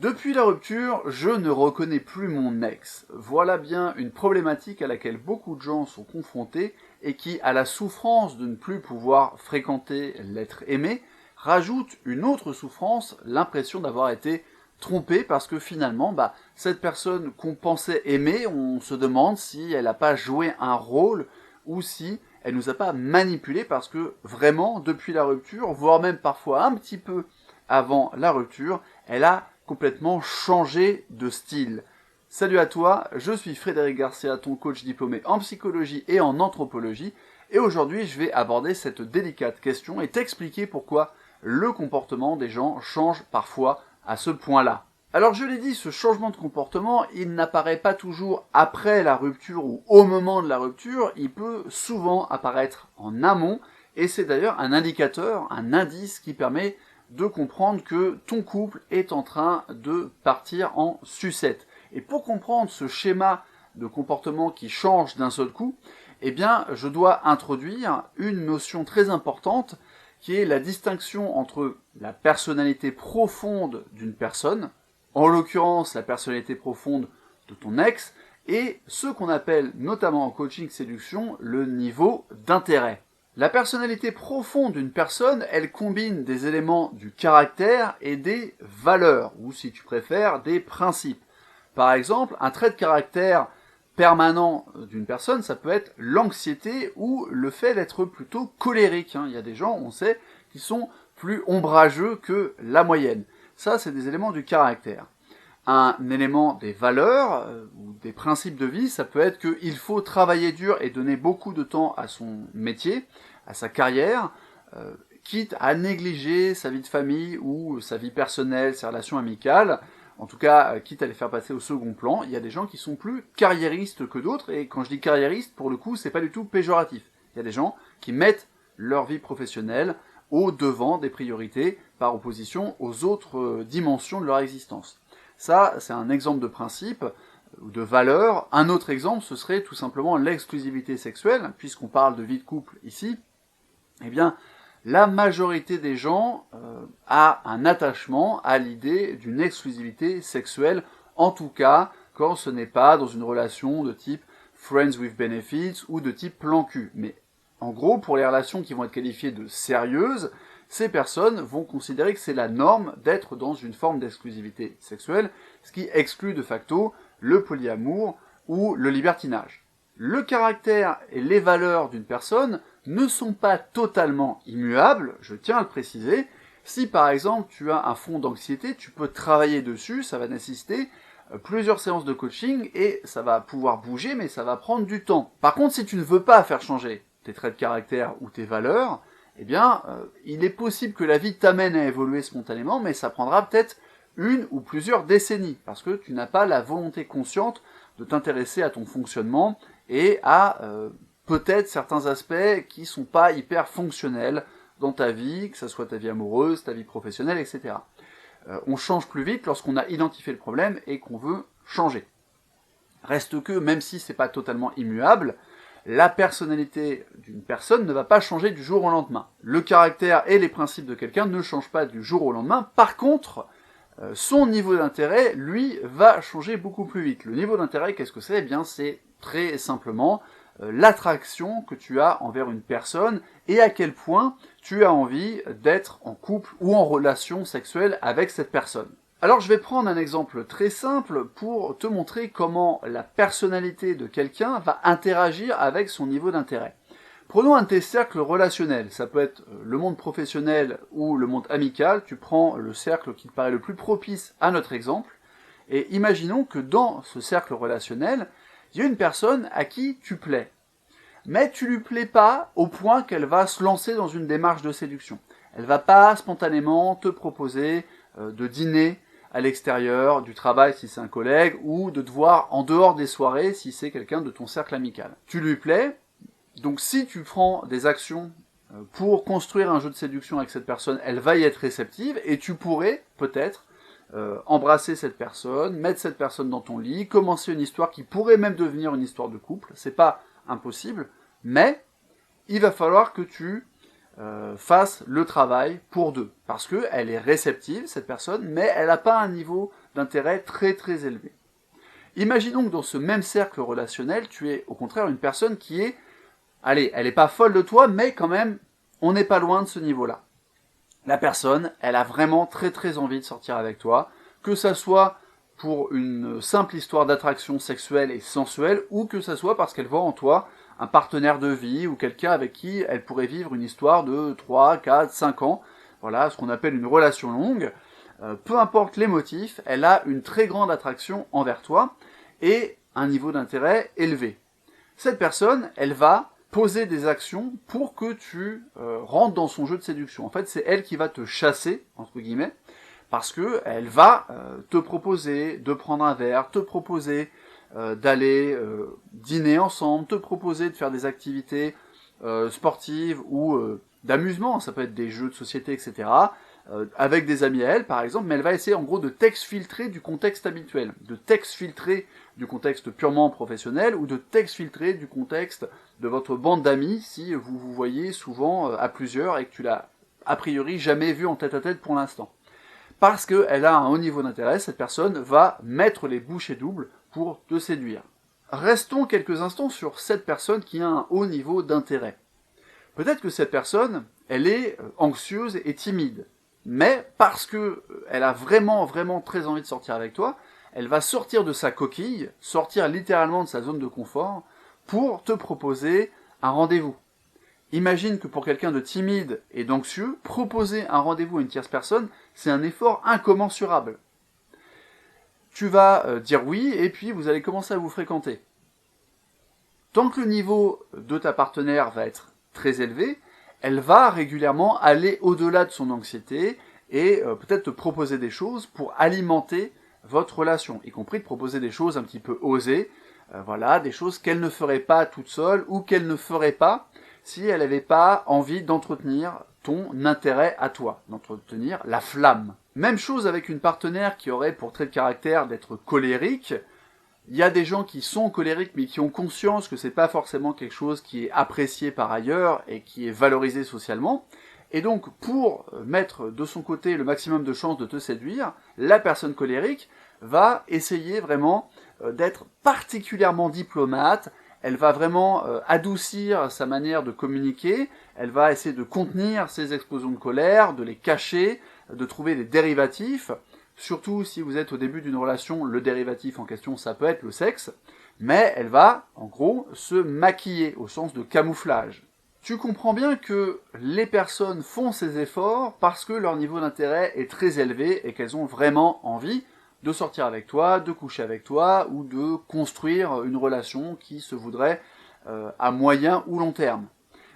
Depuis la rupture, je ne reconnais plus mon ex. Voilà bien une problématique à laquelle beaucoup de gens sont confrontés et qui, à la souffrance de ne plus pouvoir fréquenter l'être aimé, rajoute une autre souffrance, l'impression d'avoir été trompé parce que finalement, cette personne qu'on pensait aimer, on se demande si elle n'a pas joué un rôle ou si elle nous a pas manipulé parce que vraiment, depuis la rupture, voire même parfois un petit peu avant la rupture, elle a complètement changé de style. Salut à toi, je suis Frédéric Garcia, ton coach diplômé en psychologie et en anthropologie, et aujourd'hui je vais aborder cette délicate question et t'expliquer pourquoi le comportement des gens change parfois à ce point-là. Alors je l'ai dit, ce changement de comportement, il n'apparaît pas toujours après la rupture ou au moment de la rupture, il peut souvent apparaître en amont, et c'est d'ailleurs un indicateur, un indice qui permet de comprendre que ton couple est en train de partir en sucette. Et pour comprendre ce schéma de comportement qui change d'un seul coup, eh bien, je dois introduire une notion très importante qui est la distinction entre la personnalité profonde d'une personne, en l'occurrence la personnalité profonde de ton ex, et ce qu'on appelle notamment en coaching séduction le niveau d'intérêt. La personnalité profonde d'une personne, elle combine des éléments du caractère et des valeurs, ou si tu préfères, des principes. Par exemple, un trait de caractère permanent d'une personne, ça peut être l'anxiété ou le fait d'être plutôt colérique. Il y a des gens, on sait, qui sont plus ombrageux que la moyenne. Ça, c'est des éléments du caractère. Un élément des valeurs ou des principes de vie, ça peut être qu'il faut travailler dur et donner beaucoup de temps à son métier, à sa carrière, quitte à négliger sa vie de famille ou sa vie personnelle, ses relations amicales, en tout cas, quitte à les faire passer au second plan. Il y a des gens qui sont plus carriéristes que d'autres, et quand je dis carriériste, pour le coup, c'est pas du tout péjoratif. Il y a des gens qui mettent leur vie professionnelle au devant des priorités par opposition aux autres dimensions de leur existence. Ça, c'est un exemple de principe ou de valeur. Un autre exemple, ce serait tout simplement l'exclusivité sexuelle, puisqu'on parle de vie de couple ici. Eh bien, la majorité des gens a un attachement à l'idée d'une exclusivité sexuelle, en tout cas quand ce n'est pas dans une relation de type friends with benefits ou de type plan cul. Mais en gros, pour les relations qui vont être qualifiées de sérieuses, ces personnes vont considérer que c'est la norme d'être dans une forme d'exclusivité sexuelle, ce qui exclut de facto le polyamour ou le libertinage. Le caractère et les valeurs d'une personne ne sont pas totalement immuables, je tiens à le préciser. Si par exemple tu as un fond d'anxiété, tu peux travailler dessus, ça va nécessiter plusieurs séances de coaching et ça va pouvoir bouger, mais ça va prendre du temps. Par contre, si tu ne veux pas faire changer tes traits de caractère ou tes valeurs, eh bien, il est possible que la vie t'amène à évoluer spontanément, mais ça prendra peut-être une ou plusieurs décennies, parce que tu n'as pas la volonté consciente de t'intéresser à ton fonctionnement et à peut-être certains aspects qui sont pas hyper fonctionnels dans ta vie, que ce soit ta vie amoureuse, ta vie professionnelle, etc. On change plus vite lorsqu'on a identifié le problème et qu'on veut changer. Reste que, même si c'est pas totalement immuable, la personnalité d'une personne ne va pas changer du jour au lendemain. Le caractère et les principes de quelqu'un ne changent pas du jour au lendemain. Par contre, son niveau d'intérêt, lui, va changer beaucoup plus vite. Le niveau d'intérêt, qu'est-ce que c'est ? Eh bien, c'est très simplement l'attraction que tu as envers une personne et à quel point tu as envie d'être en couple ou en relation sexuelle avec cette personne. Alors je vais prendre un exemple très simple pour te montrer comment la personnalité de quelqu'un va interagir avec son niveau d'intérêt. Prenons un de tes cercles relationnels, ça peut être le monde professionnel ou le monde amical, tu prends le cercle qui te paraît le plus propice à notre exemple, et imaginons que dans ce cercle relationnel, il y a une personne à qui tu plais. Mais tu lui plais pas au point qu'elle va se lancer dans une démarche de séduction. Elle va pas spontanément te proposer de dîner à l'extérieur du travail si c'est un collègue, ou de te voir en dehors des soirées si c'est quelqu'un de ton cercle amical. Tu lui plais, donc si tu prends des actions pour construire un jeu de séduction avec cette personne, elle va y être réceptive, et tu pourrais peut-être embrasser cette personne, mettre cette personne dans ton lit, commencer une histoire qui pourrait même devenir une histoire de couple, c'est pas impossible, mais il va falloir que tu fasses le travail pour deux, parce qu'elle est réceptive, cette personne, mais elle n'a pas un niveau d'intérêt très très élevé. Imaginons que dans ce même cercle relationnel, tu es au contraire une personne qui est, allez, elle n'est pas folle de toi, mais quand même, on n'est pas loin de ce niveau-là. La personne, elle a vraiment très très envie de sortir avec toi, que ça soit pour une simple histoire d'attraction sexuelle et sensuelle, ou que ça soit parce qu'elle voit en toi un partenaire de vie, ou quelqu'un avec qui elle pourrait vivre une histoire de 3, 4, 5 ans, voilà, ce qu'on appelle une relation longue. Peu importe les motifs, elle a une très grande attraction envers toi, et un niveau d'intérêt élevé. Cette personne, elle va poser des actions pour que tu rentres dans son jeu de séduction. En fait, c'est elle qui va te chasser, entre guillemets, parce que elle va te proposer de prendre un verre, te proposer d'aller dîner ensemble, te proposer de faire des activités sportives ou d'amusement, ça peut être des jeux de société, etc., avec des amis à elle, par exemple, mais elle va essayer en gros de t'exfiltrer du contexte habituel, de t'exfiltrer du contexte purement professionnel ou de t'exfiltrer du contexte de votre bande d'amis si vous vous voyez souvent à plusieurs et que tu l'as a priori jamais vu en tête-à-tête pour l'instant. Parce qu'elle a un haut niveau d'intérêt, cette personne va mettre les bouchées doubles pour te séduire. Restons quelques instants sur cette personne qui a un haut niveau d'intérêt. Peut-être que cette personne, elle est anxieuse et timide, mais parce que elle a vraiment très envie de sortir avec toi, elle va sortir de sa coquille, sortir littéralement de sa zone de confort, pour te proposer un rendez-vous. Imagine que pour quelqu'un de timide et d'anxieux, proposer un rendez-vous à une tierce personne, c'est un effort incommensurable. Tu vas dire oui, et puis vous allez commencer à vous fréquenter. Tant que le niveau de ta partenaire va être très élevé, elle va régulièrement aller au-delà de son anxiété et peut-être te proposer des choses pour alimenter votre relation, y compris de proposer des choses un petit peu osées, voilà, des choses qu'elle ne ferait pas toute seule ou qu'elle ne ferait pas si elle n'avait pas envie d'entretenir ton intérêt à toi, d'entretenir la flamme. Même chose avec une partenaire qui aurait pour trait de caractère d'être colérique. Il y a des gens qui sont colériques mais qui ont conscience que c'est pas forcément quelque chose qui est apprécié par ailleurs et qui est valorisé socialement. Et donc, pour mettre de son côté le maximum de chances de te séduire, la personne colérique va essayer vraiment d'être particulièrement diplomate, elle va vraiment adoucir sa manière de communiquer, elle va essayer de contenir ses explosions de colère, de les cacher, de trouver des dérivatifs, surtout si vous êtes au début d'une relation, le dérivatif en question ça peut être le sexe, mais elle va, en gros, se maquiller au sens de camouflage. Tu comprends bien que les personnes font ces efforts parce que leur niveau d'intérêt est très élevé et qu'elles ont vraiment envie de sortir avec toi, de coucher avec toi ou de construire une relation qui se voudrait à moyen ou long terme.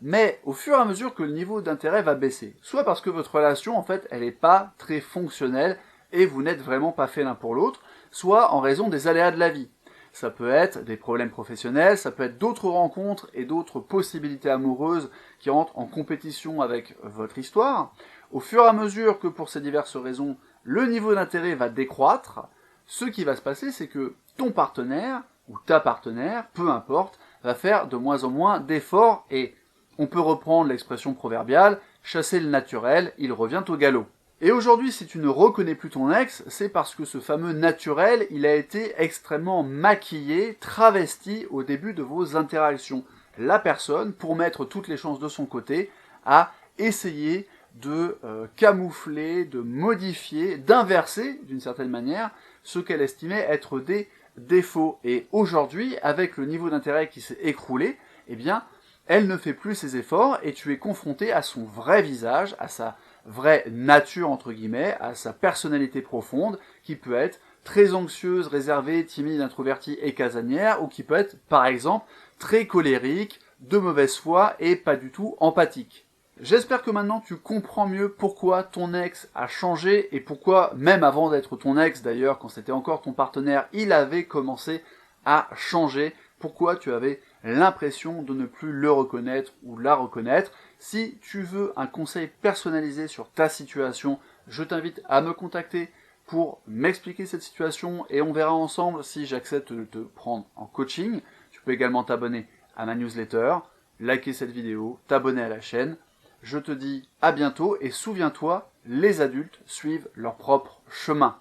Mais au fur et à mesure que le niveau d'intérêt va baisser, soit parce que votre relation en fait elle n'est pas très fonctionnelle et vous n'êtes vraiment pas fait l'un pour l'autre, soit en raison des aléas de la vie. Ça peut être des problèmes professionnels, ça peut être d'autres rencontres et d'autres possibilités amoureuses qui rentrent en compétition avec votre histoire. Au fur et à mesure que pour ces diverses raisons, le niveau d'intérêt va décroître, ce qui va se passer, c'est que ton partenaire, ou ta partenaire, peu importe, va faire de moins en moins d'efforts et on peut reprendre l'expression proverbiale, chasser le naturel, il revient au galop. Et aujourd'hui, si tu ne reconnais plus ton ex, c'est parce que ce fameux naturel, il a été extrêmement maquillé, travesti au début de vos interactions. La personne, pour mettre toutes les chances de son côté, a essayé de camoufler, de modifier, d'inverser, d'une certaine manière, ce qu'elle estimait être des défauts. Et aujourd'hui, avec le niveau d'intérêt qui s'est écroulé, eh bien, elle ne fait plus ses efforts et tu es confronté à son vrai visage, à sa vraie nature, entre guillemets, à sa personnalité profonde, qui peut être très anxieuse, réservée, timide, introvertie et casanière, ou qui peut être, par exemple, très colérique, de mauvaise foi et pas du tout empathique. J'espère que maintenant tu comprends mieux pourquoi ton ex a changé et pourquoi, même avant d'être ton ex d'ailleurs, quand c'était encore ton partenaire, il avait commencé à changer, pourquoi tu avais l'impression de ne plus le reconnaître ou la reconnaître. Si tu veux un conseil personnalisé sur ta situation, je t'invite à me contacter pour m'expliquer cette situation et on verra ensemble si j'accepte de te prendre en coaching. Tu peux également t'abonner à ma newsletter, liker cette vidéo, t'abonner à la chaîne. Je te dis à bientôt et souviens-toi, les adultes suivent leur propre chemin.